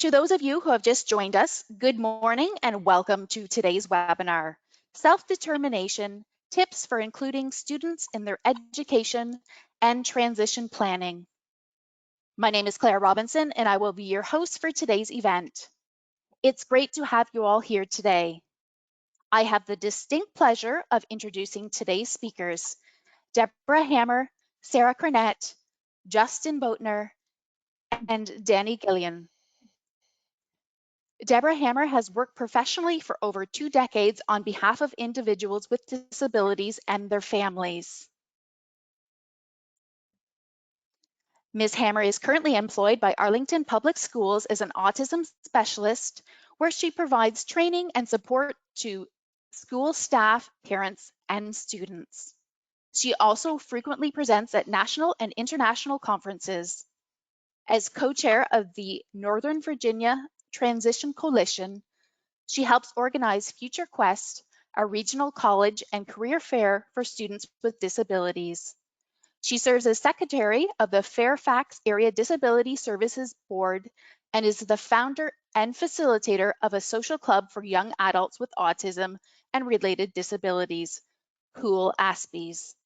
To those of you who have just joined us, good morning and welcome to today's webinar, Self-Determination, Tips for Including Students in Their Education and Transition Planning. My name is Claire Robinson and I will be your host for today's event. It's great to have you all here today. I have the distinct pleasure of introducing today's speakers, Deborah Hammer, Sarah Cornett, Justin Boatner, and Danny Gulyn. Deborah Hammer has worked professionally for over 2 decades on behalf of individuals with disabilities and their families. Ms. Hammer is currently employed by Arlington Public Schools as an autism specialist, where she provides training and support to school staff, parents, and students. She also frequently presents at national and international conferences. As co-chair of the Northern Virginia Transition Coalition, she helps organize Future Quest, a regional college and career fair for students with disabilities. She serves as secretary of the Fairfax Area Disability Services Board and is the founder and facilitator of a social club for young adults with autism and related disabilities, Cool Aspies,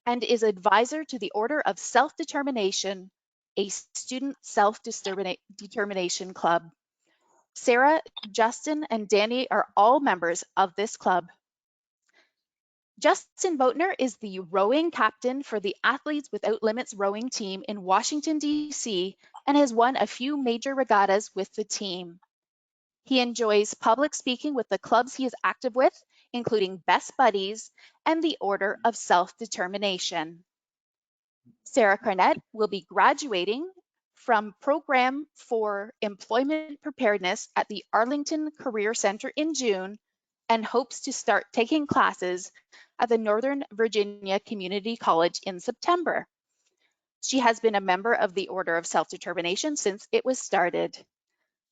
and is advisor to the Order of Self-Determination, a student self-determination club. Sarah, Justin, and Danny are all members of this club. Justin Boatner is the rowing captain for the Athletes Without Limits rowing team in Washington, D.C., and has won a few major regattas with the team. He enjoys public speaking with the clubs he is active with, including Best Buddies and the Order of Self-Determination. Sarah Cornett will be graduating from Program for Employment Preparedness at the Arlington Career Center in June and hopes to start taking classes at the Northern Virginia Community College in September. She has been a member of the Order of Self-Determination since it was started.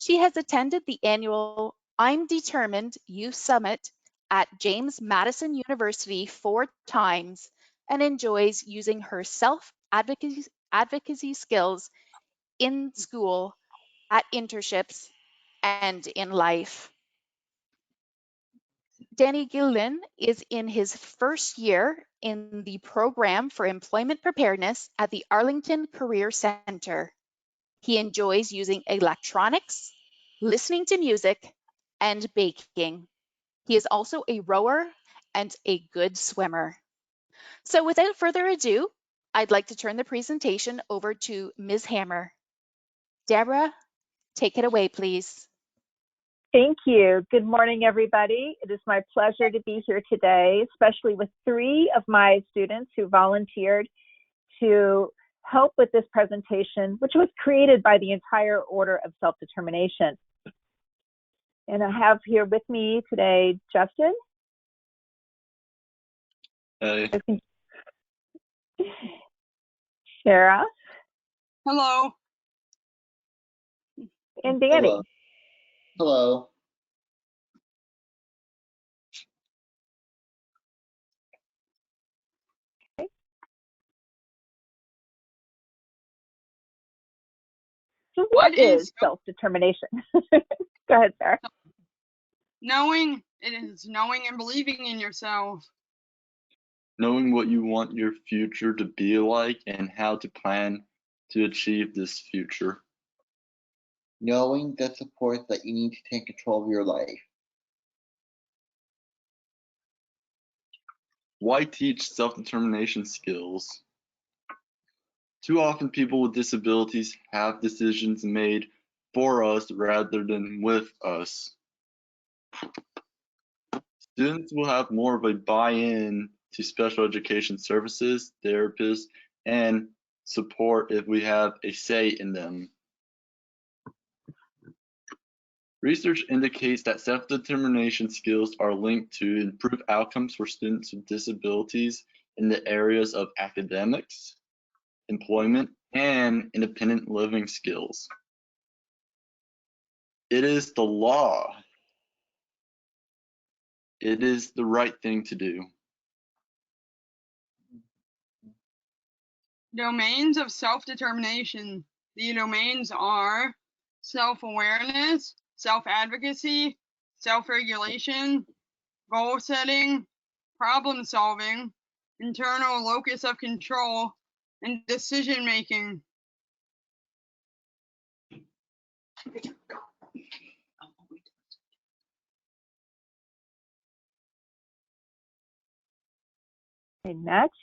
She has attended the annual I'm Determined Youth Summit at James Madison University 4 times and enjoys using her self-advocacy skills in school, at internships, and in life. Danny Gulyn is in his first year in the Program for Employment Preparedness at the Arlington Career Center. He enjoys using electronics, listening to music, and baking. He is also a rower and a good swimmer. So without further ado, I'd like to turn the presentation over to Ms. Hammer. Deborah, take it away, please. Thank you. Good morning, everybody. It is my pleasure to be here today, especially with 3 of my students who volunteered to help with this presentation, which was created by the entire Order of Self-Determination. And I have here with me today, Justin. Hey. Sarah. Hello. And Danny. Hello. Hello. Okay. So what is self-determination? Go ahead, Sarah. It is knowing and believing in yourself. Knowing what you want your future to be like and how to plan to achieve this future. Knowing the support that you need to take control of your life. Why teach self-determination skills? Too often people with disabilities have decisions made for us rather than with us. Students will have more of a buy-in to special education services, therapists, and support if we have a say in them. Research indicates that self-determination skills are linked to improved outcomes for students with disabilities in the areas of academics, employment, and independent living skills. It is the law. It is the right thing to do. Domains of self-determination. The domains are self-awareness, self-advocacy, self-regulation, goal setting, problem solving, internal locus of control, and decision making. Okay, next.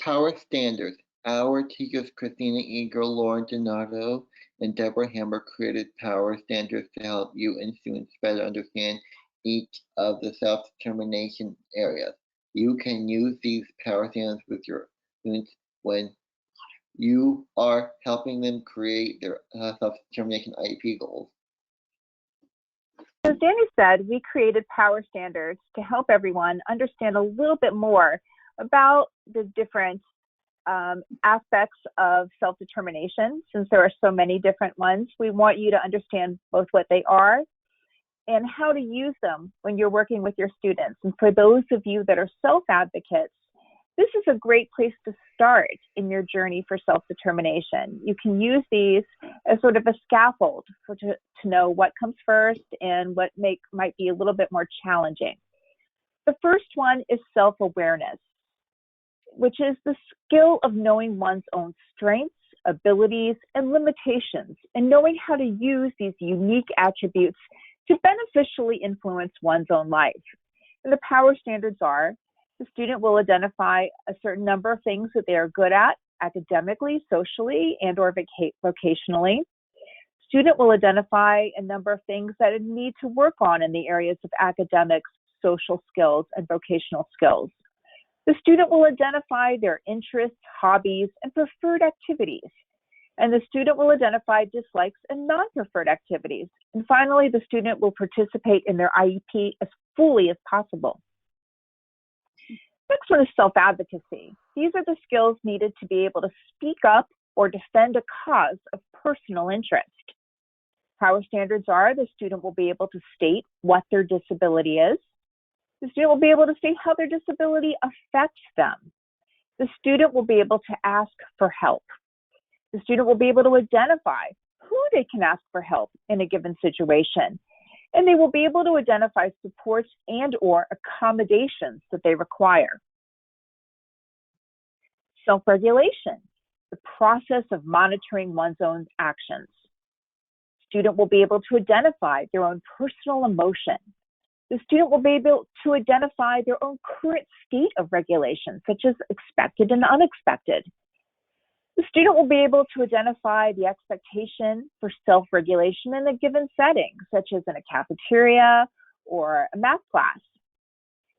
Power standards. Our teachers, Christina Eager, Lauren Donato, and Deborah Hammer, created power standards to help you and students better understand each of the self-determination areas. You can use these power standards with your students when you are helping them create their self-determination IEP goals. As Danny said, we created power standards to help everyone understand a little bit more about the different aspects of self-determination. Since there are so many different ones, we want you to understand both what they are and how to use them when you're working with your students. And for those of you that are self-advocates, this is a great place to start in your journey for self-determination. You can use these as sort of a scaffold to know what comes first and what might be a little bit more challenging. The first one is self-awareness, which is the skill of knowing one's own strengths, abilities, and limitations, and knowing how to use these unique attributes to beneficially influence one's own life. And the power standards are: the student will identify a certain number of things that they are good at academically, socially, and/or vocationally. Student will identify a number of things that it need to work on in the areas of academics, social skills, and vocational skills. The student will identify their interests, hobbies, and preferred activities. And the student will identify dislikes and non-preferred activities. And finally, the student will participate in their IEP as fully as possible. Next one is self-advocacy. These are the skills needed to be able to speak up or defend a cause of personal interest. Power standards are: the student will be able to state what their disability is. The student will be able to state how their disability affects them. The student will be able to ask for help. The student will be able to identify who they can ask for help in a given situation. And they will be able to identify supports and/or accommodations that they require. Self-regulation, the process of monitoring one's own actions. Student will be able to identify their own personal emotion. The student will be able to identify their own current state of regulation, such as expected and unexpected. The student will be able to identify the expectation for self-regulation in a given setting, such as in a cafeteria or a math class.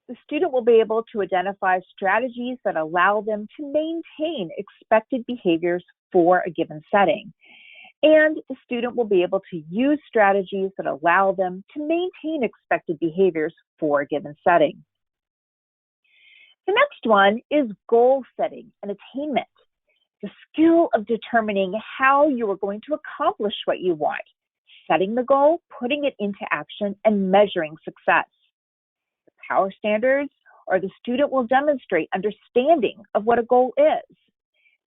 The student will be able to identify strategies that allow them to maintain expected behaviors for a given setting. And the student will be able to use strategies that allow them to maintain expected behaviors for a given setting. The next one is goal setting and attainment, the skill of determining how you are going to accomplish what you want, setting the goal, putting it into action, and measuring success. The power standards are: the student will demonstrate understanding of what a goal is.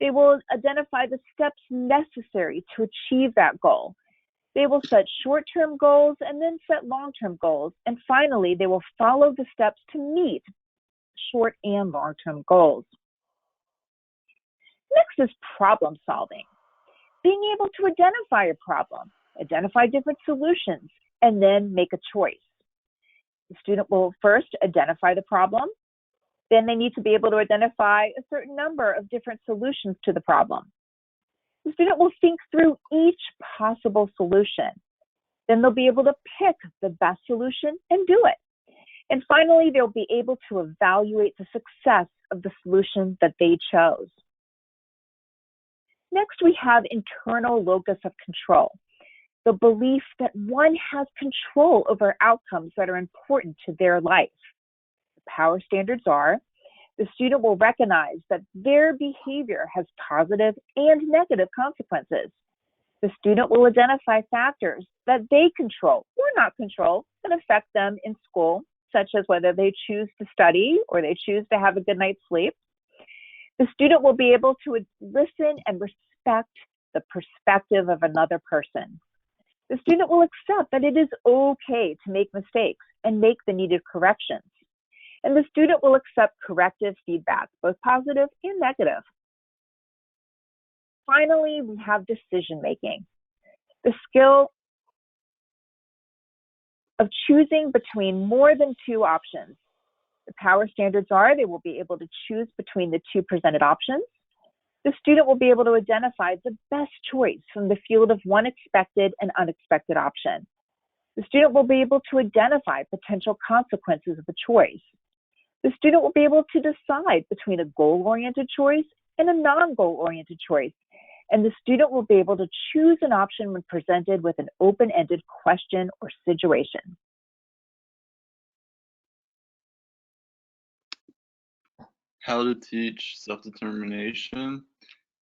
They will identify the steps necessary to achieve that goal. They will set short-term goals and then set long-term goals. And finally, they will follow the steps to meet short and long-term goals. Next is problem solving. Being able to identify a problem, identify different solutions, and then make a choice. The student will first identify the problem. Then they need to be able to identify a certain number of different solutions to the problem. The student will think through each possible solution. Then they'll be able to pick the best solution and do it. And finally, they'll be able to evaluate the success of the solution that they chose. Next, we have internal locus of control, the belief that one has control over outcomes that are important to their life. The power standards are: the student will recognize that their behavior has positive and negative consequences. The student will identify factors that they control or not control that affect them in school, such as whether they choose to study or they choose to have a good night's sleep. The student will be able to listen and respect the perspective of another person. The student will accept that it is okay to make mistakes and make the needed corrections. And the student will accept corrective feedback, both positive and negative. Finally, we have decision making. The skill of choosing between more than two options. The power standards are they will be able to choose between the two presented options. The student will be able to identify the best choice from the field of one expected and unexpected option. The student will be able to identify potential consequences of the choice. The student will be able to decide between a goal-oriented choice and a non-goal-oriented choice. And the student will be able to choose an option when presented with an open-ended question or situation. How to teach self-determination.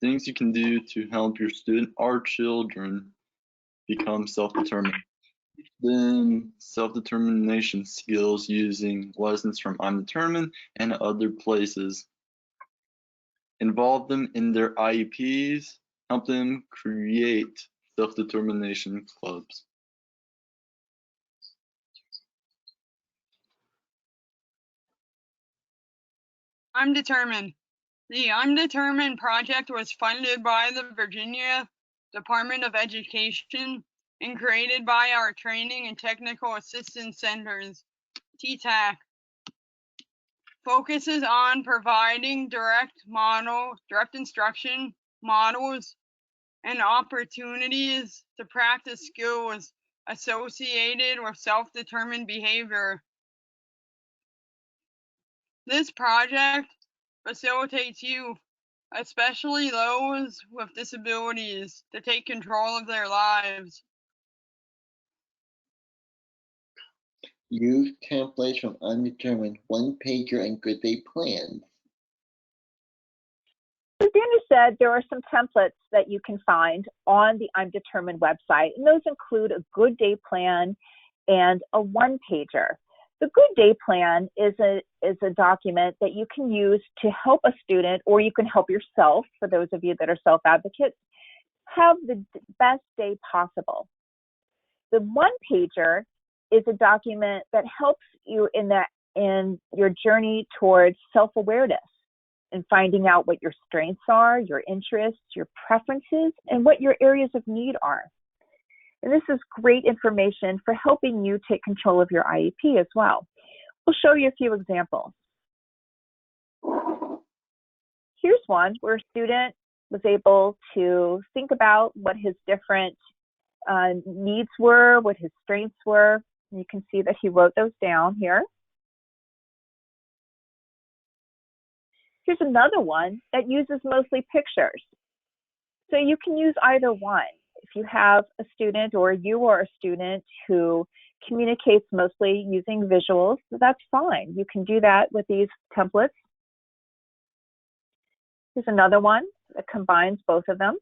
Things you can do to help your student or children become self-determined. Teach them self-determination skills using lessons from I'm Determined and other places. Involve them in their IEPs. Help them create self-determination clubs. I'm Determined. The I'm Determined project was funded by the Virginia Department of Education and created by our Training and Technical Assistance Centers, TTAC. Focuses on providing direct instruction, models, and opportunities to practice skills associated with self-determined behavior. This project facilitates youth, especially those with disabilities, to take control of their lives. Use templates from Undetermined, one-pager, and good day plans. As Dana said, there are some templates that you can find on the I'm Determined website, and those include a good day plan and a one-pager. The good day plan is a document that you can use to help a student, or you can help yourself, for those of you that are self-advocates, have the best day possible. The one-pager is a document that helps you in your journey towards self-awareness and finding out what your strengths are, your interests, your preferences, and what your areas of need are. And this is great information for helping you take control of your IEP as well. We'll show you a few examples. Here's one where a student was able to think about what his different needs were, what his strengths were. And you can see that he wrote those down here. Here's another one that uses mostly pictures. So you can use either one. If you have a student, or you are a student who communicates mostly using visuals, that's fine. You can do that with these templates. Here's another one that combines both of them.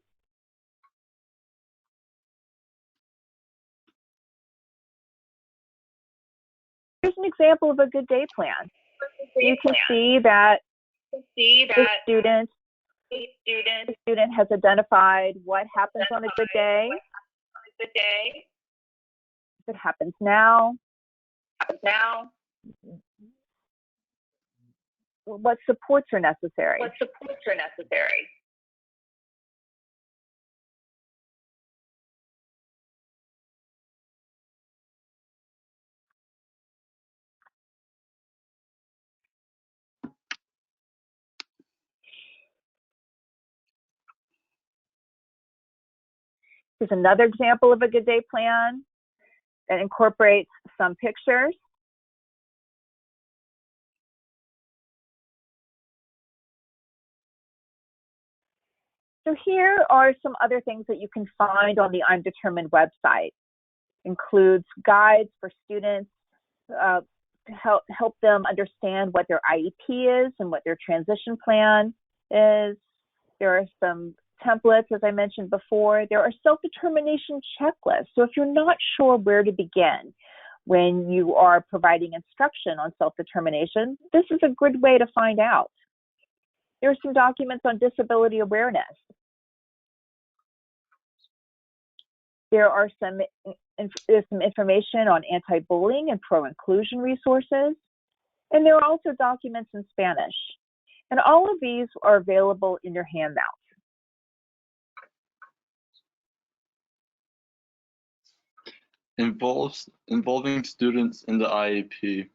Here's an example of a good day plan. You can see that the student has identified what happens on a good day. If it happens now. What supports are necessary. Here's another example of a good day plan that incorporates some pictures. So here are some other things that you can find on the I'm Determined website. Includes guides for students to help them understand what their IEP is and what their transition plan is. There are some templates, as I mentioned before. There are self-determination checklists. So if you're not sure where to begin when you are providing instruction on self-determination, this is a good way to find out. There are some documents on disability awareness. There's some information on anti-bullying and pro-inclusion resources. And there are also documents in Spanish. And all of these are available in your handouts. Involving students in the IEP.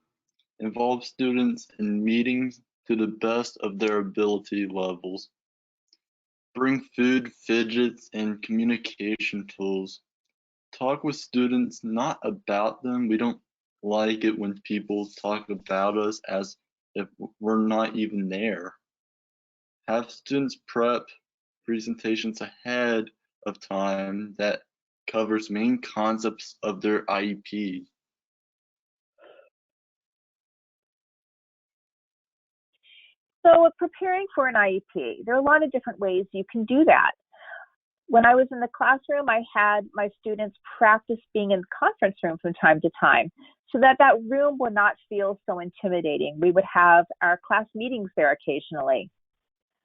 Involve students in meetings to the best of their ability levels. Bring food, fidgets, and communication tools. Talk with students not about them. We don't like it when people talk about us as if we're not even there. Have students prep presentations ahead of time that covers main concepts of their IEP. So preparing for an IEP, there are a lot of different ways you can do that. When I was in the classroom, I had my students practice being in the conference room from time to time so that that room would not feel so intimidating. We would have our class meetings there occasionally.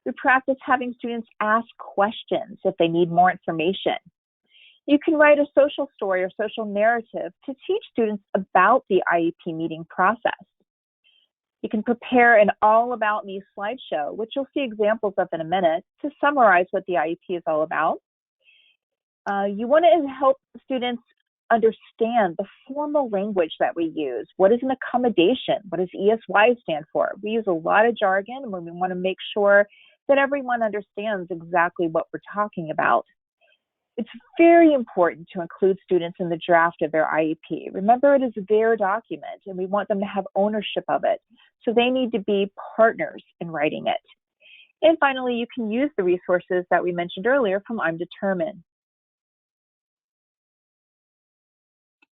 We practice having students ask questions if they need more information. You can write a social story or social narrative to teach students about the IEP meeting process. You can prepare an all about me slideshow, which you'll see examples of in a minute, to summarize what the IEP is all about. You want to help students understand the formal language that we use. What is an accommodation? What does ESY stand for? We use a lot of jargon and we want to make sure that everyone understands exactly what we're talking about. It's very important to include students in the draft of their IEP. Remember, it is their document and we want them to have ownership of it. So they need to be partners in writing it. And finally, you can use the resources that we mentioned earlier from I'm Determined.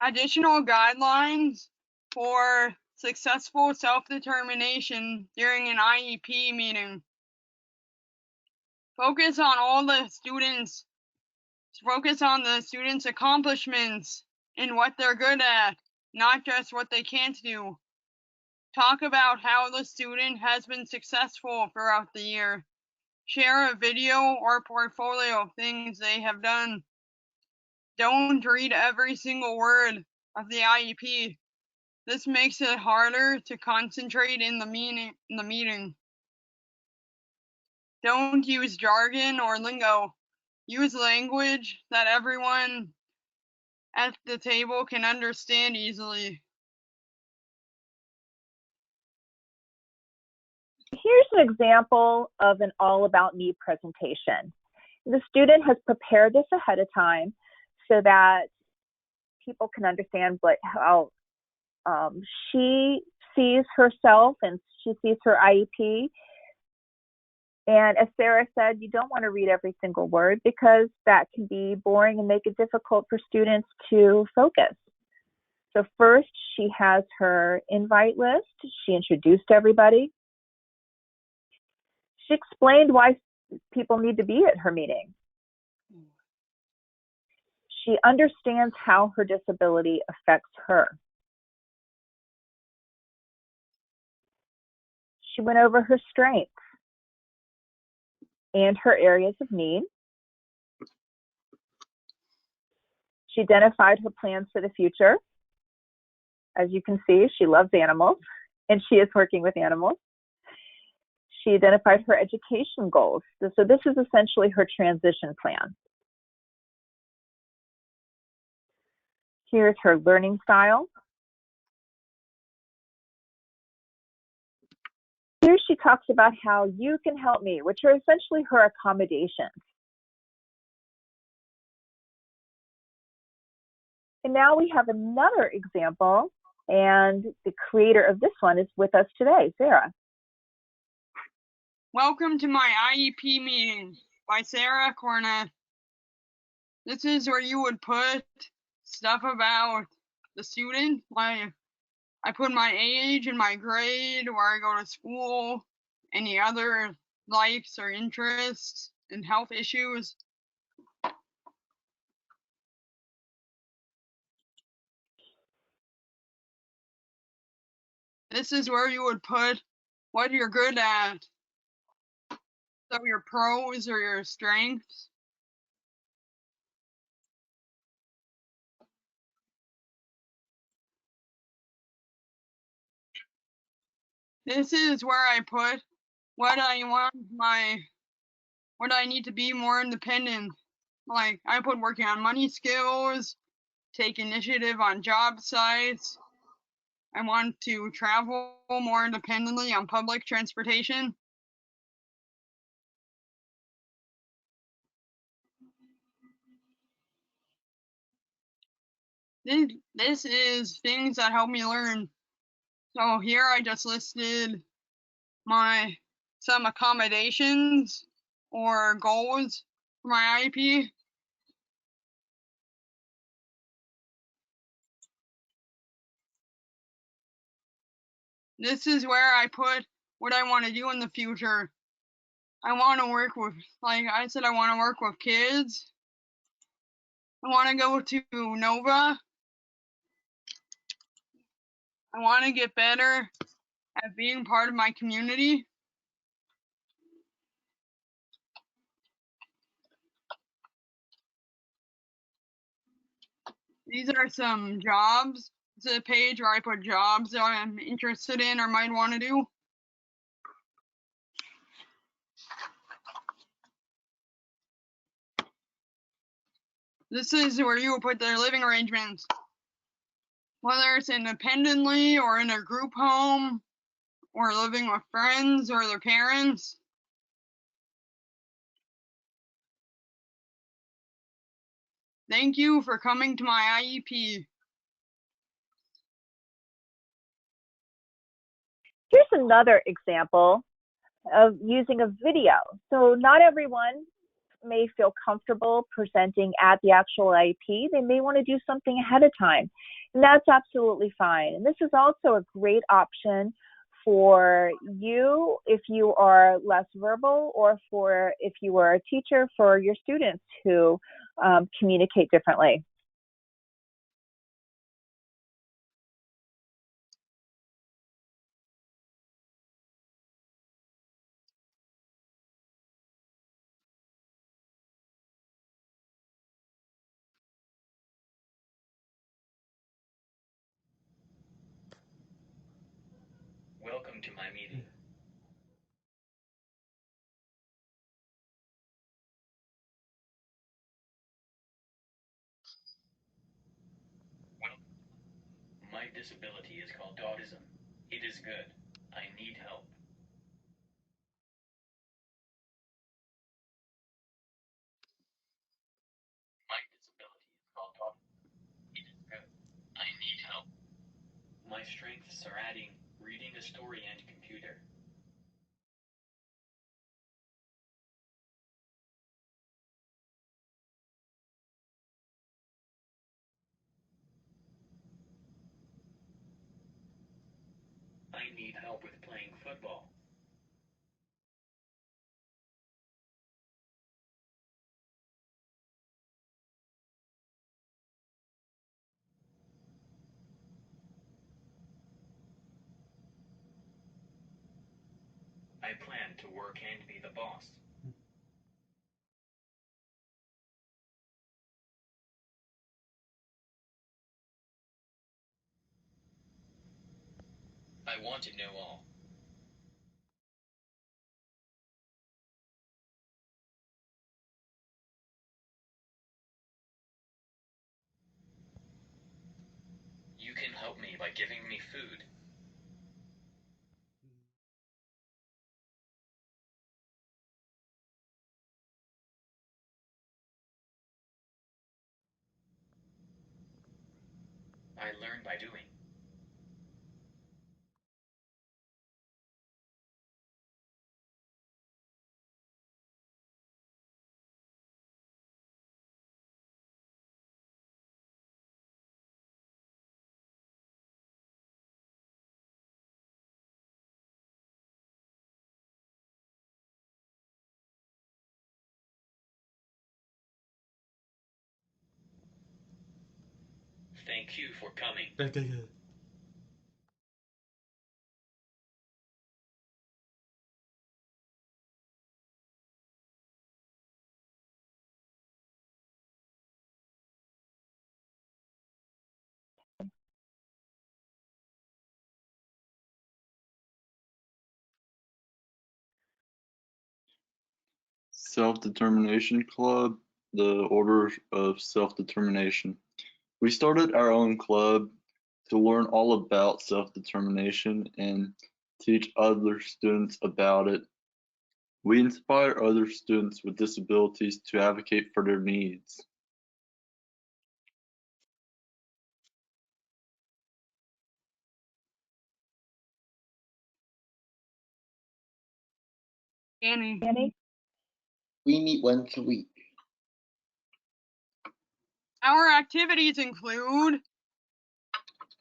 Additional guidelines for successful self-determination during an IEP meeting. Focus on the students' accomplishments and what they're good at, not just what they can't do. Talk about how the student has been successful throughout the year. Share a video or portfolio of things they have done. Don't read every single word of the IEP. This makes it harder to concentrate in the meeting. Don't use jargon or lingo. Use language that everyone at the table can understand easily. Here's an example of an all about me presentation. The student has prepared this ahead of time so that people can understand how she sees herself and she sees her IEP. And as Sarah said, you don't want to read every single word because that can be boring and make it difficult for students to focus. So first, she has her invite list. She introduced everybody. She explained why people need to be at her meeting. She understands how her disability affects her. She went over her strengths and her areas of need. She identified her plans for the future. As you can see, she loves animals and she is working with animals. She identified her education goals. So this is essentially her transition plan. Here's her learning style. Here she talks about how you can help me, which are essentially her accommodations. And now we have another example, and the creator of this one is with us today, Sarah. Welcome to my IEP meeting by Sarah Cornett. This is where you would put stuff about the student. Like I put my age and my grade, where I go to school, any other likes or interests. and health issues. This is where you would put what you're good at. So your pros or your strengths. This is where I put what I want what I need to be more independent. Like I put working on money skills, take initiative on job sites. I want to travel more independently on public transportation. This is things that help me learn. So here I just listed some accommodations or goals for my IEP. This is where I put what I want to do in the future. I want to work with, like I said, I want to work with kids. I want to go to Nova. I want to get better at being part of my community. These are some jobs. It's a page where I put jobs that I'm interested in or might want to do. This is where you will put their living arrangements, whether it's independently or in a group home or living with friends or their parents. Thank you for coming to my IEP. Here's another example of using a video. So not everyone may feel comfortable presenting at the actual IEP. They may want to do something ahead of time, and that's absolutely fine. And this is also a great option for you if you are less verbal, or for if you are a teacher for your students who communicate differently. Welcome to my meeting. My disability is called autism. It is good. I need help. My disability is called autism. It is good. I need help. My strengths are adding, reading a story, and computer. I need help with playing football. I plan to work and be the boss. I want to know all. You can help me by giving me food. I learn by doing. Thank you for coming. Self-Determination Club, the Order of Self-Determination. We started our own club to learn all about self-determination and teach other students about it. We inspire other students with disabilities to advocate for their needs. Annie. We meet once a week. Our activities include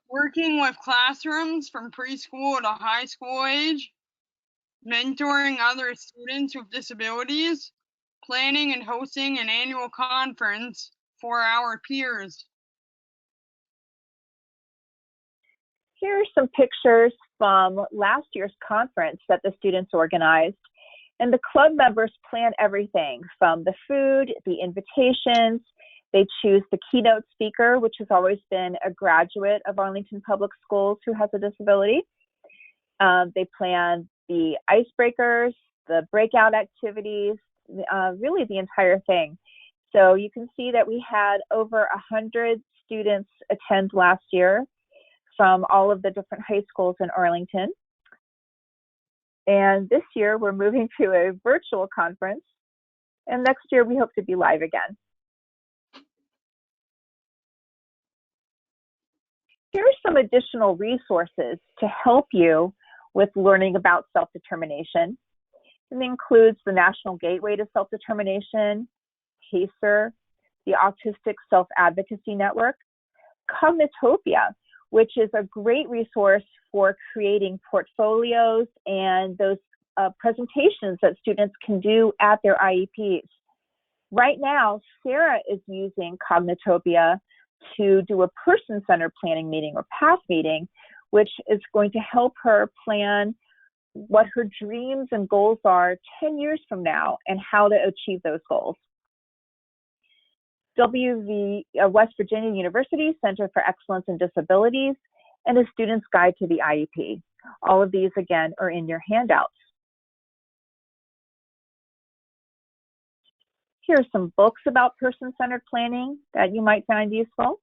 working with classrooms from preschool to high school age, mentoring other students with disabilities, planning and hosting an annual conference for our peers. Here are some pictures from last year's conference that the students organized. And the club members plan everything from the food, the invitations. They choose the keynote speaker, which has always been a graduate of Arlington Public Schools who has a disability. They plan the icebreakers, the breakout activities, really the entire thing. So you can see that we had over 100 students attend last year from all of the different high schools in Arlington. And this year we're moving to a virtual conference, and next year we hope to be live again. Here are some additional resources to help you with learning about self-determination. It includes the National Gateway to Self-Determination, PACER, the Autistic Self-Advocacy Network, Cognitopia, which is a great resource for creating portfolios and those presentations that students can do at their IEPs. Right now, Sarah is using Cognitopia to do a person-centered planning meeting or PATH meeting, which is going to help her plan what her dreams and goals are 10 years from now and how to achieve those goals. West Virginia University Center for Excellence in Disabilities and a Student's Guide to the IEP. All of these, again, are in your handouts. Here are some books about person-centered planning that you might find useful.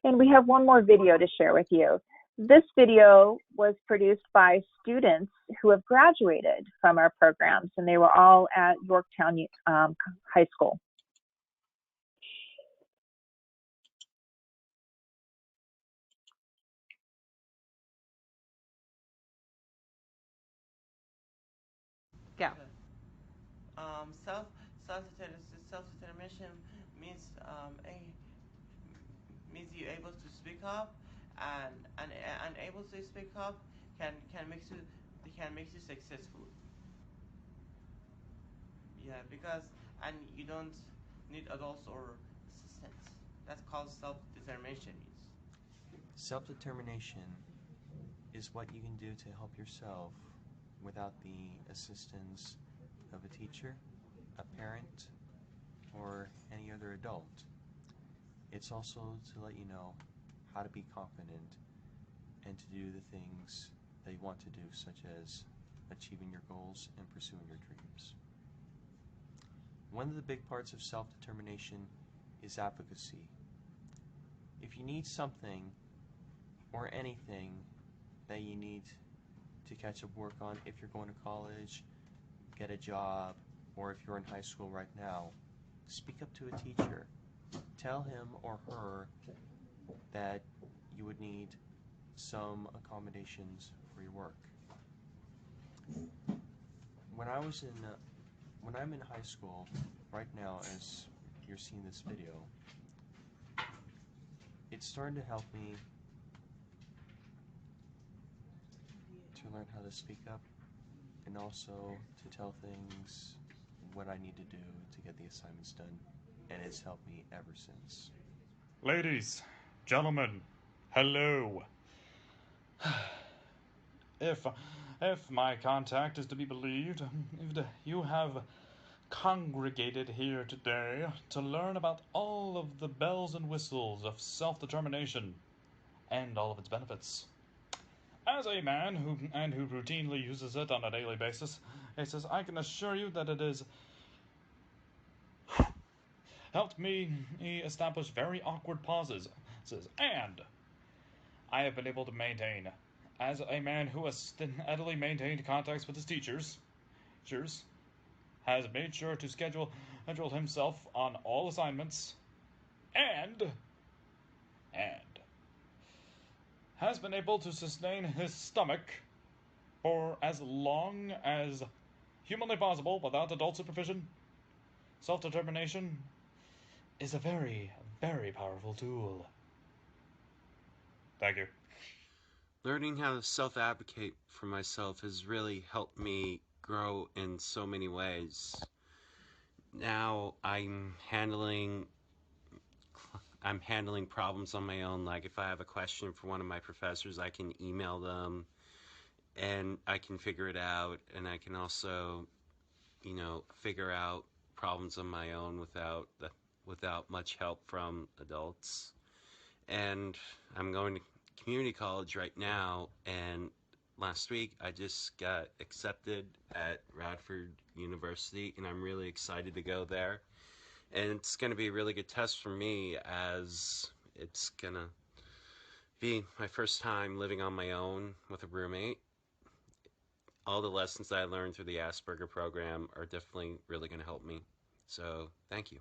And we have one more video to share with you. This video was produced by students who have graduated from our programs, and they were all at Yorktown High School. Go. Self-determination means means you're able to speak up, and able to speak up can make you successful. Yeah, because you don't need adults or assistants. That's called self-determination. Self-determination is what you can do to help yourself without the assistance of a teacher, a parent, or any other adult. It's also to let you know how to be confident and to do the things that you want to do, such as achieving your goals and pursuing your dreams. One of the big parts of self-determination is advocacy. If you need something or anything that you need to catch up work on, if you're going to college, get a job, or if you're in high school right now, speak up to a teacher. Tell him or her that you would need some accommodations for your work. When I'm in high school, right now, as you're seeing this video, it's starting to help me to learn how to speak up and also to tell things what I need to do to get the assignments done, and it's helped me ever since. Ladies, gentlemen, hello. If my contact is to be believed, you have congregated here today to learn about all of the bells and whistles of self-determination and all of its benefits. As a man who routinely uses it on a daily basis, I can assure you that it has helped me establish very awkward pauses, and I have been able to maintain, as a man who has steadily maintained contacts with his teachers, has made sure to schedule himself on all assignments, and has been able to sustain his stomach for as long as humanly possible without adult supervision. Self-determination is a very, very powerful tool. Thank you. Learning how to self-advocate for myself has really helped me grow in so many ways. Now I'm handling problems on my own. Like if I have a question for one of my professors, I can email them and I can figure it out, and I can also, figure out problems on my own without much help from adults. And I'm going to community college right now, and last week I just got accepted at Radford University, and I'm really excited to go there. And it's going to be a really good test for me, as it's going to be my first time living on my own with a roommate. All the lessons that I learned through the Asperger program are definitely really going to help me. So, thank you.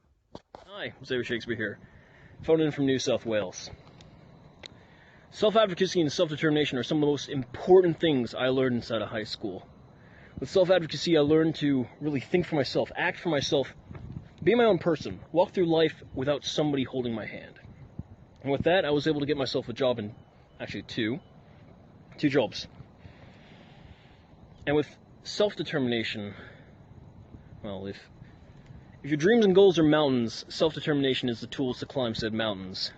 Hi, Xavier Shakespeare here, phoning in from New South Wales. Self-advocacy and self-determination are some of the most important things I learned inside of high school. With self-advocacy, I learned to really think for myself, act for myself, be my own person, walk through life without somebody holding my hand. And with that, I was able to get myself a job in, actually two jobs. And with self-determination, well, if your dreams and goals are mountains, self-determination is the tools to climb said mountains.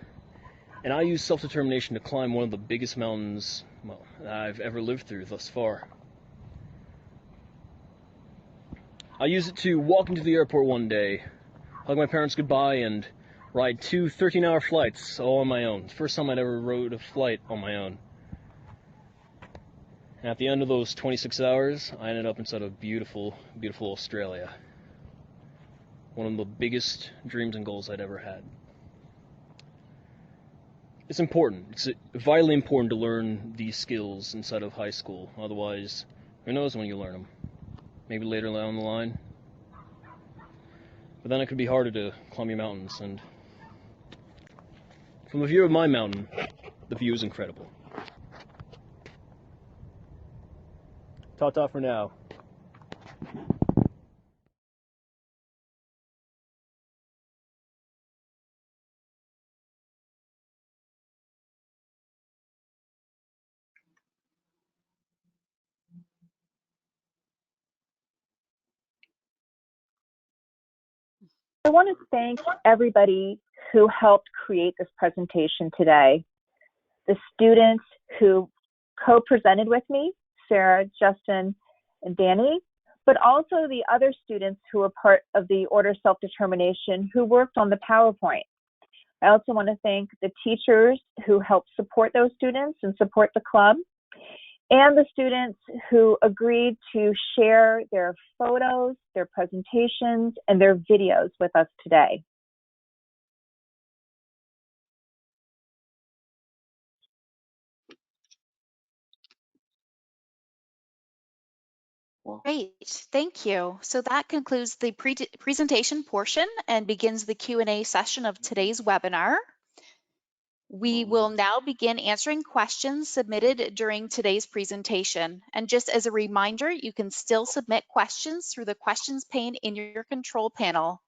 And I use self-determination to climb one of the biggest mountains, well, that I've ever lived through thus far. I use it to walk into the airport one day, hug my parents goodbye, and ride 2 13-hour flights all on my own. The first time I'd ever rode a flight on my own. And at the end of those 26 hours, I ended up inside of beautiful, beautiful Australia. One of the biggest dreams and goals I'd ever had. It's important. It's vitally important to learn these skills inside of high school. Otherwise, who knows when you learn them? Maybe later down the line. But then it could be harder to climb your mountains. And from the view of my mountain, the view is incredible. Ta-ta for now. I want to thank everybody who helped create this presentation today. The students who co-presented with me, Sarah, Justin, and Danny, but also the other students who were part of the Order Self-Determination who worked on the PowerPoint. I also want to thank the teachers who helped support those students and support the club, and the students who agreed to share their photos, their presentations, and their videos with us today. Great, thank you. So that concludes the presentation portion and begins the Q&A session of today's webinar. We will now begin answering questions submitted during today's presentation. And just as a reminder, you can still submit questions through the questions pane in your control panel.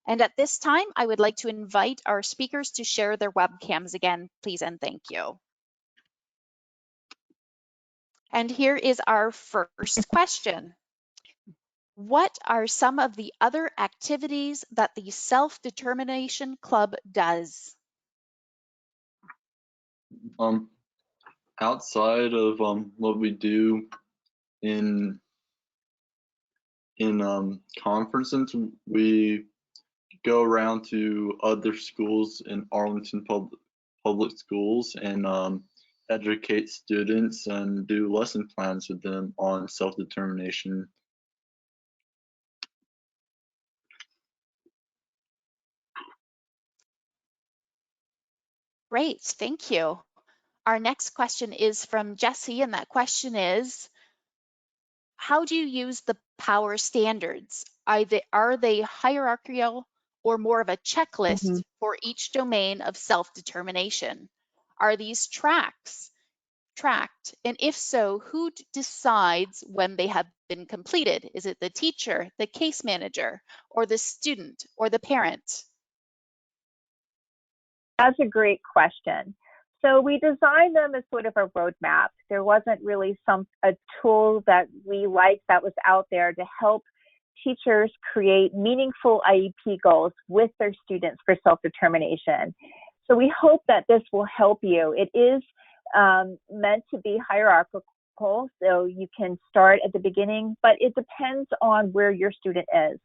And at this time, I would like to invite our speakers to share their webcams again, please and thank you. And here is our first question. What are some of the other activities that the Self-Determination Club does? Outside of what we do in conferences, we go around to other schools in Arlington public schools and educate students and do lesson plans with them on self-determination. Great, thank you. Our next question is from Jesse, and that question is, how do you use the power standards? Are they hierarchical or more of a checklist for each domain of self-determination? Are these tracked? And if so, who decides when they have been completed? Is it the teacher, the case manager, or the student, or the parent? That's a great question. So we designed them as sort of a roadmap. There wasn't really a tool that we liked that was out there to help teachers create meaningful IEP goals with their students for self-determination. So we hope that this will help you. It is meant to be hierarchical, so you can start at the beginning, but it depends on where your student is.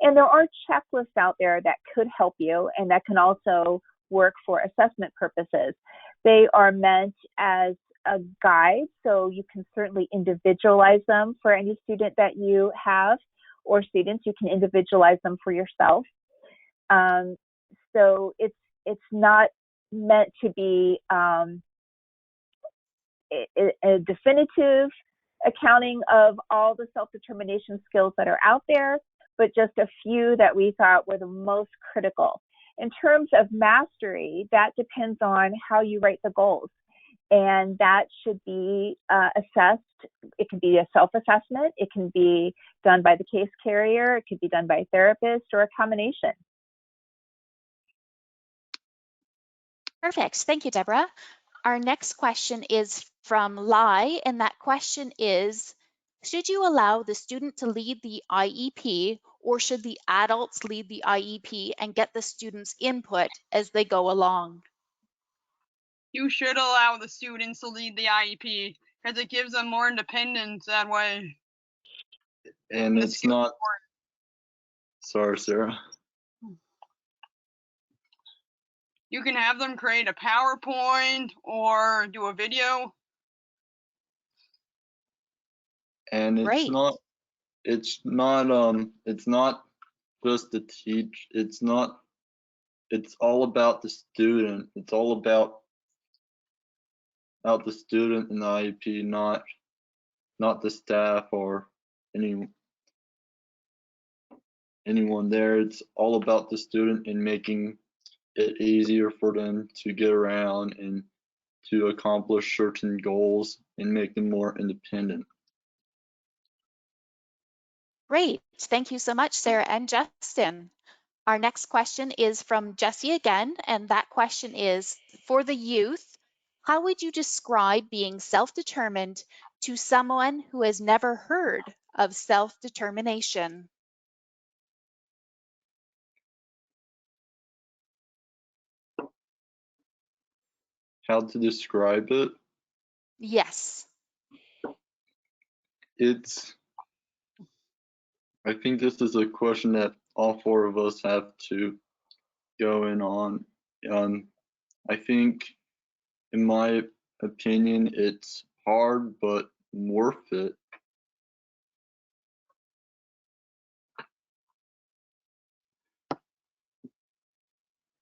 And there are checklists out there that could help you and that can also work for assessment purposes. They are meant as a guide, so you can certainly individualize them for any student that you have, or students, you can individualize them for yourself. So it's not meant to be a definitive accounting of all the self-determination skills that are out there, but just a few that we thought were the most critical. In terms of mastery, that depends on how you write the goals, and that should be assessed. It can be a self-assessment, it can be done by the case carrier, it could be done by a therapist, or a combination. Perfect, thank you, Deborah. Our next question is from Lai, and that question is, should you allow the student to lead the IEP, or should the adults lead the IEP and get the students' input as they go along? You should allow the students to lead the IEP because it gives them more independence that way. And it's not, sorry, Sarah. You can have them create a PowerPoint or do a video. And it's not just the teach, it's all about the student. It's all about the student in the IEP, not the staff or anyone there. It's all about the student and making it easier for them to get around and to accomplish certain goals and make them more independent. Great, thank you so much, Sarah and Justin. Our next question is from Jessie again, and that question is, for the youth, how would you describe being self-determined to someone who has never heard of self-determination? How to describe it? Yes. I think this is a question that all four of us have to go in on. I think, in my opinion, it's hard but worth it.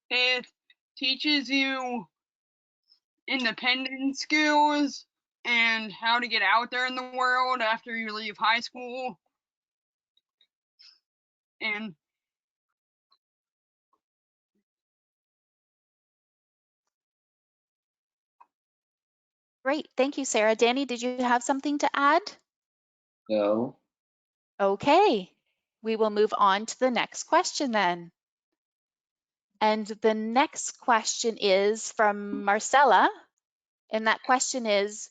It teaches you independent skills and how to get out there in the world after you leave high school. And Great, thank you, Sarah. Danny, did you have something to add? No. Okay, we will move on to the next question then. And the next question is from Marcella, and that question is,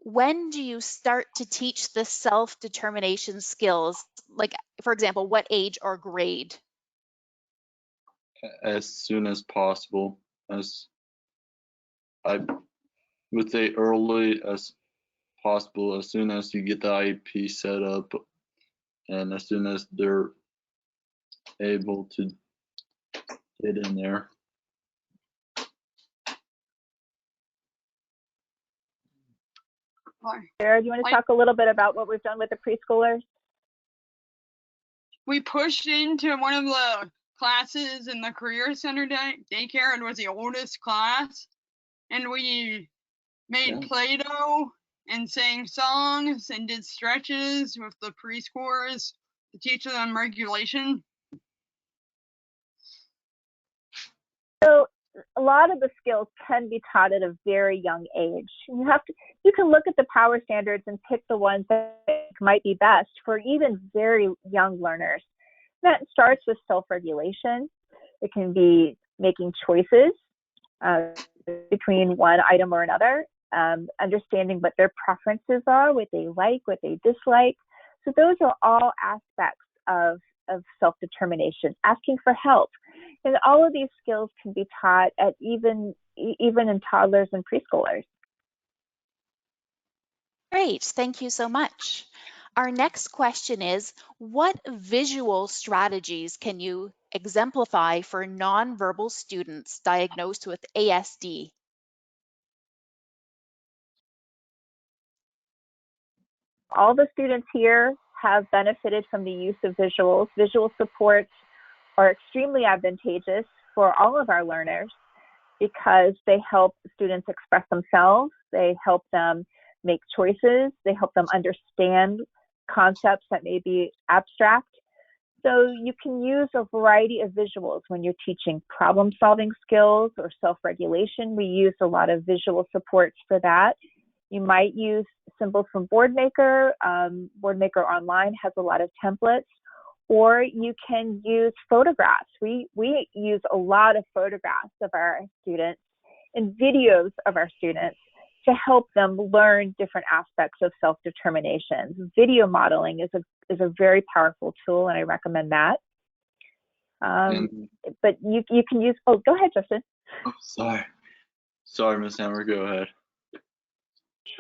when do you start to teach the self-determination skills? Like, for example, what age or grade? As soon as possible. As I would say early as possible, as soon as you get the IEP set up and as soon as they're able to get in there. Sarah, do you want to talk a little bit about what we've done with the preschoolers? We pushed into one of the classes in the Career Center daycare. It was the oldest class. And we made Play-Doh and sang songs and did stretches with the preschoolers to teach them regulation. So a lot of the skills can be taught at a very young age. You can look at the power standards and pick the ones that might be best for even very young learners. That starts with self-regulation. It can be making choices between one item or another, understanding what their preferences are, what they like, what they dislike. So those are all aspects of self-determination, asking for help. And all of these skills can be taught at even in toddlers and preschoolers. Great, thank you so much. Our next question is, what visual strategies can you exemplify for nonverbal students diagnosed with ASD? All the students here have benefited from the use of visuals. Visual supports are extremely advantageous for all of our learners because they help students express themselves, they help them make choices, they help them understand concepts that may be abstract. So you can use a variety of visuals when you're teaching problem-solving skills or self-regulation. We use a lot of visual supports for that. You might use symbols from Boardmaker. Boardmaker Online has a lot of templates. Or you can use photographs. We use a lot of photographs of our students and videos of our students to help them learn different aspects of self-determination. Video modeling is a very powerful tool, and I recommend that. But you can use, oh, go ahead, Justin. Oh, sorry, Ms. Hammer, go ahead.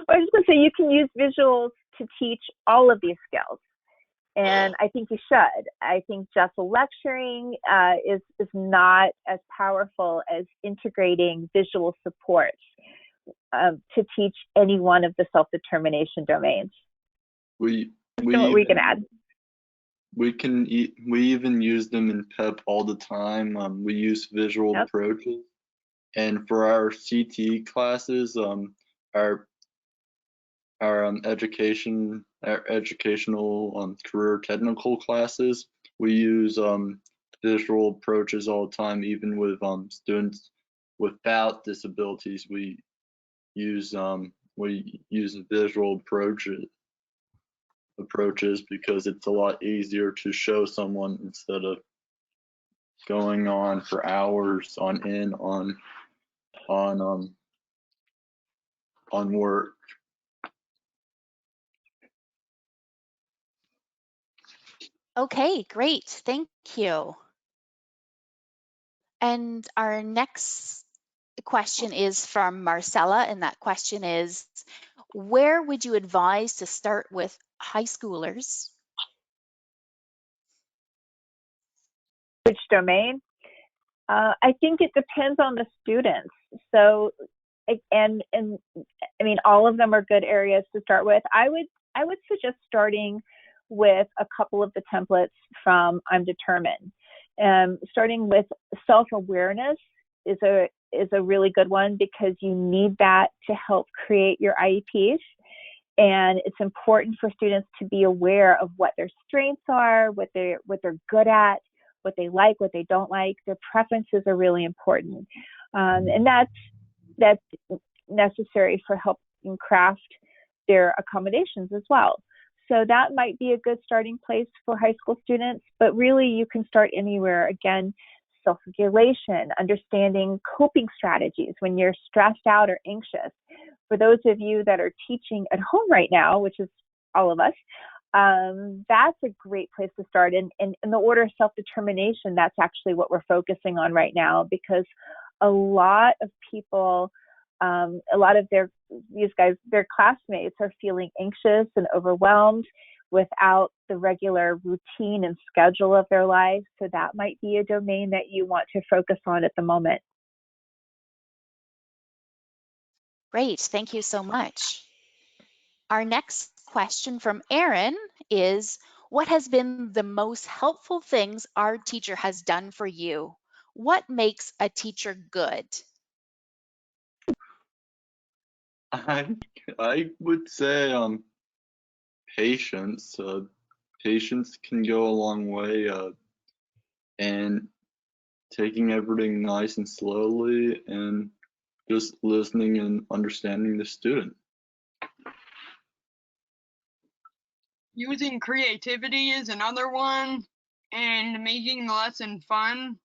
I was just going to say, you can use visuals to teach all of these skills. And I think you should. I think just lecturing is not as powerful as integrating visual supports to teach any one of the self-determination domains. We can add. We even use them in PEP all the time. We use visual approaches, and for our CT classes, our educational career technical classes, we use visual approaches all the time. Even with students without disabilities, we use visual approaches because it's a lot easier to show someone instead of going on for hours on work. Okay, great, thank you. And our next question is from Marcella, and that question is, where would you advise to start with high schoolers? Which domain? I think it depends on the students. So, and I mean, all of them are good areas to start with. I would suggest starting with a couple of the templates from I'm Determined. Starting with self-awareness is a really good one because you need that to help create your IEPs. And it's important for students to be aware of what their strengths are, what they're good at, what they like, what they don't like. Their preferences are really important. And that's necessary for helping craft their accommodations as well. So that might be a good starting place for high school students, but really you can start anywhere. Again, self-regulation, understanding coping strategies when you're stressed out or anxious. for those of you that are teaching at home right now, which is all of us, that's a great place to start. And in the order of self-determination, that's actually what we're focusing on right now, because a lot of people, a lot of their classmates are feeling anxious and overwhelmed without the regular routine and schedule of their lives. So that might be a domain that you want to focus on at the moment. Great, thank you so much. Our next question from Aaron is, what has been the most helpful things our teacher has done for you? What makes a teacher good? I would say patience. Patience can go a long way, and taking everything nice and slowly, and just listening and understanding the student. Using creativity is another one, and making the lesson fun.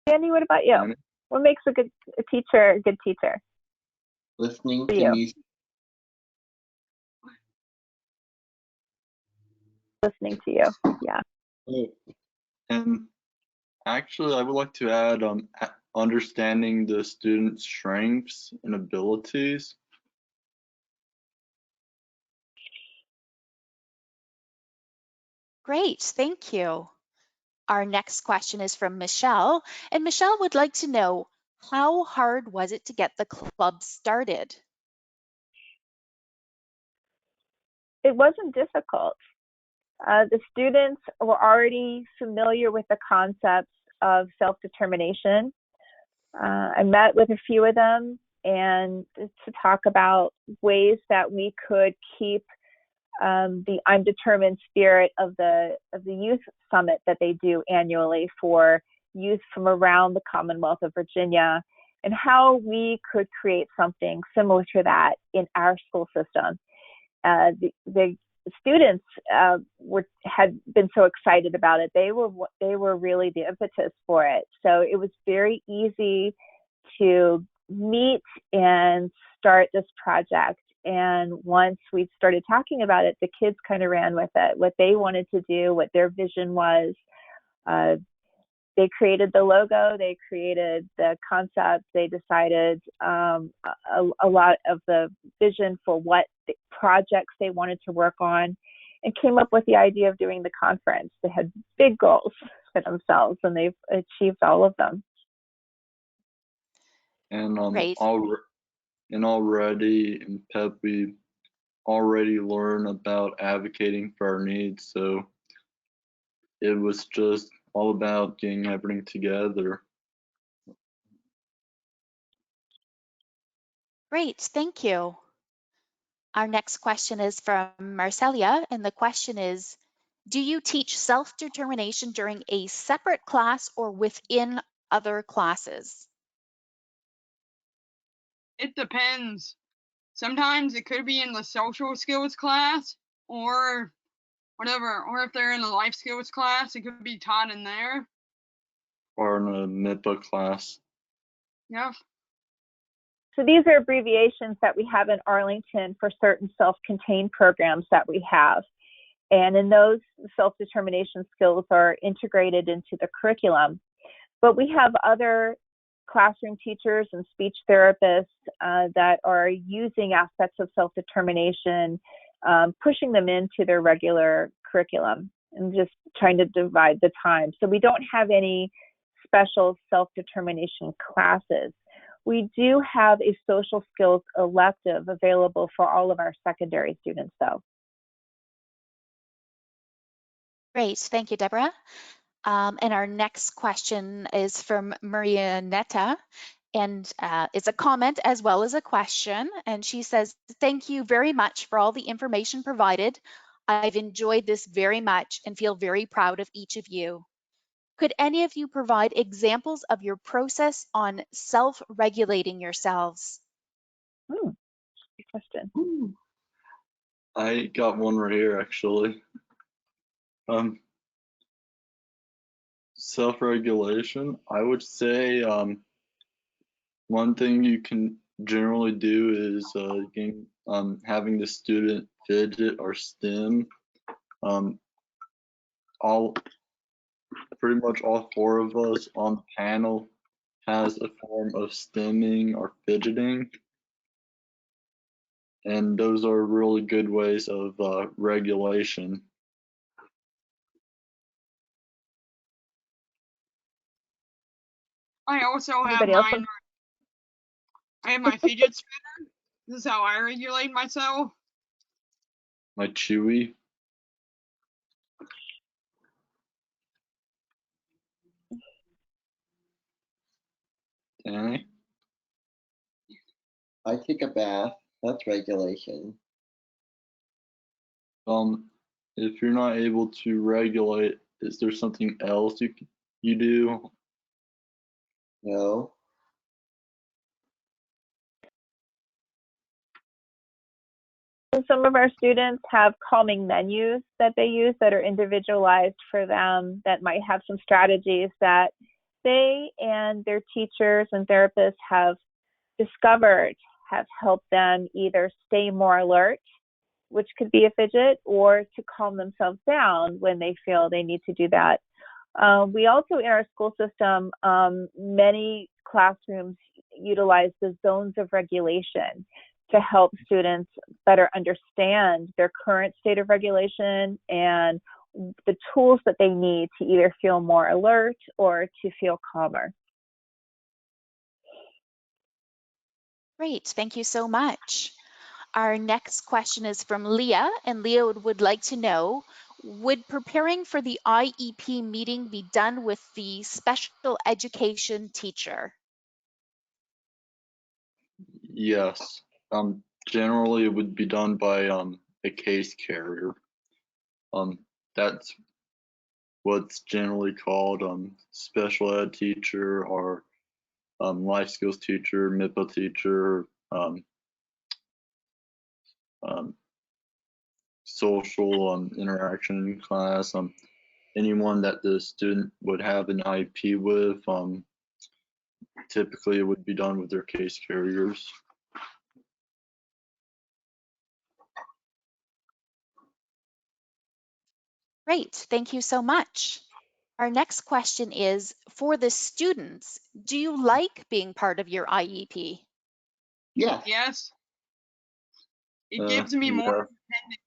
Andy, what about you? What makes a good teacher? Listening for to you? music. Listening to you, yeah. And actually, I would like to add understanding the student's strengths and abilities. Great, thank you. Our next question is from Michelle, and Michelle would like to know, how hard was it to get the club started? It wasn't difficult. The students were already familiar with the concepts of self-determination. I met with a few of them and to talk about ways that we could keep the I'm Determined spirit of the youth summit that they do annually for youth from around the Commonwealth of Virginia, and how we could create something similar to that in our school system. The students had been so excited about it. They were really the impetus for it. So it was very easy to meet and start this project. And once we started talking about it, the kids kind of ran with it, what they wanted to do, what their vision was. They created the logo, they created the concept, they decided a lot of the vision for what the projects they wanted to work on, and came up with the idea of doing the conference. They had big goals for themselves, and they've achieved all of them. And Great. already in PEP, we already learn about advocating for our needs. So it was just all about getting everything together. Great, thank you. Our next question is from Marcelia, and the question is, do you teach self-determination during a separate class or within other classes? It depends. Sometimes it could be in the social skills class or whatever, or if they're in the life skills class, it could be taught in there. Or in a MIPA class. Yeah. So these are abbreviations that we have in Arlington for certain self-contained programs that we have. And in those, self-determination skills are integrated into the curriculum. But we have other classroom teachers and speech therapists that are using aspects of self-determination, pushing them into their regular curriculum and just trying to divide the time. So we don't have any special self-determination classes. We do have a social skills elective available for all of our secondary students, though. Great, thank you, Deborah. And our next question is from Maria Netta, and it's a comment as well as a question. And she says, thank you very much for all the information provided. I've enjoyed this very much and feel very proud of each of you. Could any of you provide examples of your process on self-regulating yourselves? Good question. Ooh. I got one right here, actually. self-regulation, I would say one thing you can generally do is having the student fidget or stim. Pretty much all 4 of us on the panel has a form of stimming or fidgeting, and those are really good ways of regulation. I also have Anybody else? mine. I have my fidget spinner. This is how I regulate myself. My Chewy. Danny? I take a bath. That's regulation. If you're not able to regulate, is there something else you do? No. Some of our students have calming menus that they use that are individualized for them, that might have some strategies that they and their teachers and therapists have discovered have helped them either stay more alert, which could be a fidget, or to calm themselves down when they feel they need to do that. We also, in our school system, many classrooms utilize the zones of regulation to help students better understand their current state of regulation and the tools that they need to either feel more alert or to feel calmer. Great, thank you so much. Our next question is from Leah, and Leah would like to know, would preparing for the IEP meeting be done with the special education teacher? Yes. Generally it would be done by a case carrier. That's what's generally called special ed teacher or life skills teacher, MIPA teacher, social interaction in class, anyone that the student would have an IEP with. Typically it would be done with their case carriers. Great, thank you so much. Our next question is, for the students, do you like being part of your IEP? Yes. Yes. It gives me more independence.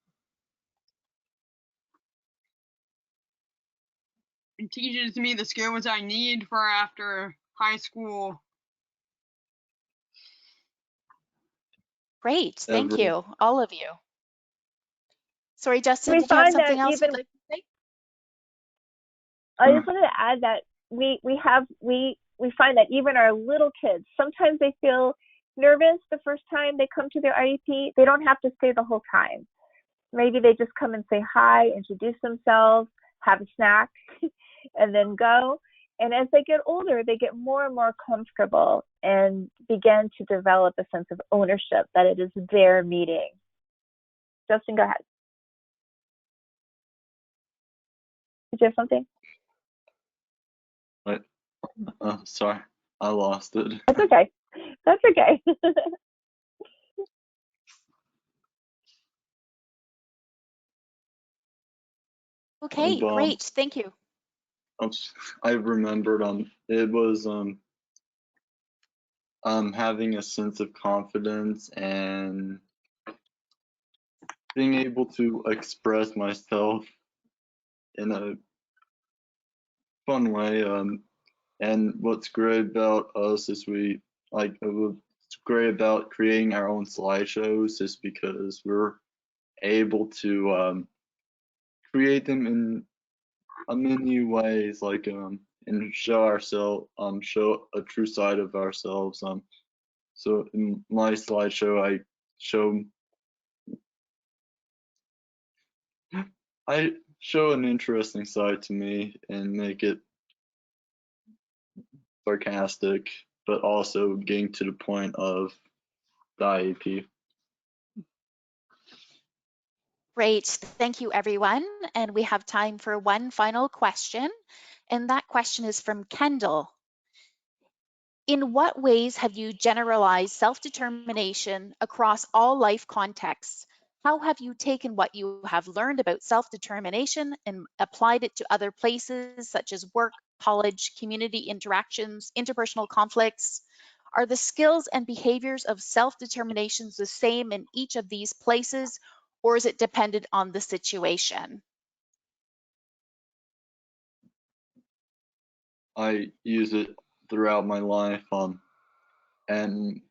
It teaches me the skills I need for after high school. Great, thank you, all of you. Sorry, Justin, We did you have find something that else even you'd like to say? I just wanted to add that we find that even our little kids, sometimes they feel nervous the first time they come to their IEP. They don't have to stay the whole time. Maybe they just come and say hi, introduce themselves, have a snack, and then go. And as they get older, they get more and more comfortable and begin to develop a sense of ownership that it is their meeting. Justin, go ahead. Did you have something? Sorry, I lost it. That's okay. That's okay. Okay, great, thank you. I remembered it was having a sense of confidence and being able to express myself in a fun way. And what's great about us is what's great about creating our own slideshows is because we're able to create them in many ways, like and show a true side of ourselves. So in my slideshow, I show an interesting side to me and make it sarcastic, but also getting to the point of the IEP. Great, thank you everyone. And we have time for one final question. And that question is from Kendall. In what ways have you generalized self-determination across all life contexts? How have you taken what you have learned about self-determination and applied it to other places such as work, college, community interactions, interpersonal conflicts? Are the skills and behaviors of self-determination the same in each of these places, or is it dependent on the situation? I use it throughout my life, and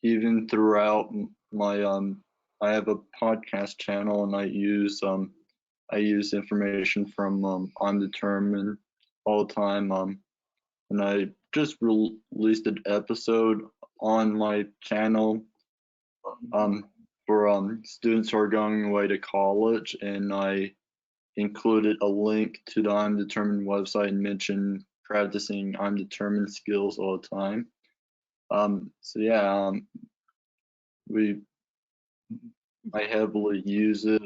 even throughout my I have a podcast channel, and I use information from I'm Determined all the time. And I just released an episode on my channel for students who are going away to college, and I included a link to the I'm Determined website and mentioned practicing I'm Determined skills all the time. So yeah, I heavily use it.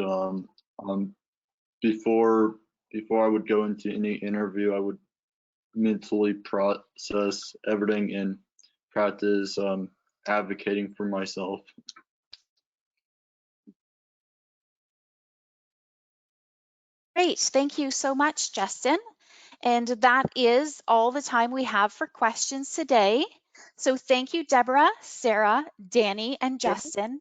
Before I would go into any interview, I would mentally process everything and practice advocating for myself. Great, thank you so much, Justin. And that is all the time we have for questions today. So thank you, Deborah, Sarah, Danny, and Justin.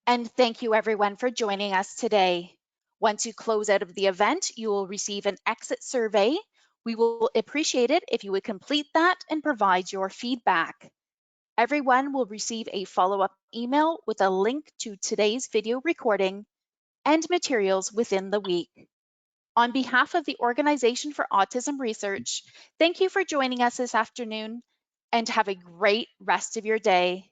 And thank you everyone for joining us today. Once you close out of the event, you will receive an exit survey. We will appreciate it if you would complete that and provide your feedback. Everyone will receive a follow-up email with a link to today's video recording and materials within the week. On behalf of the Organization for Autism Research, thank you for joining us this afternoon and have a great rest of your day.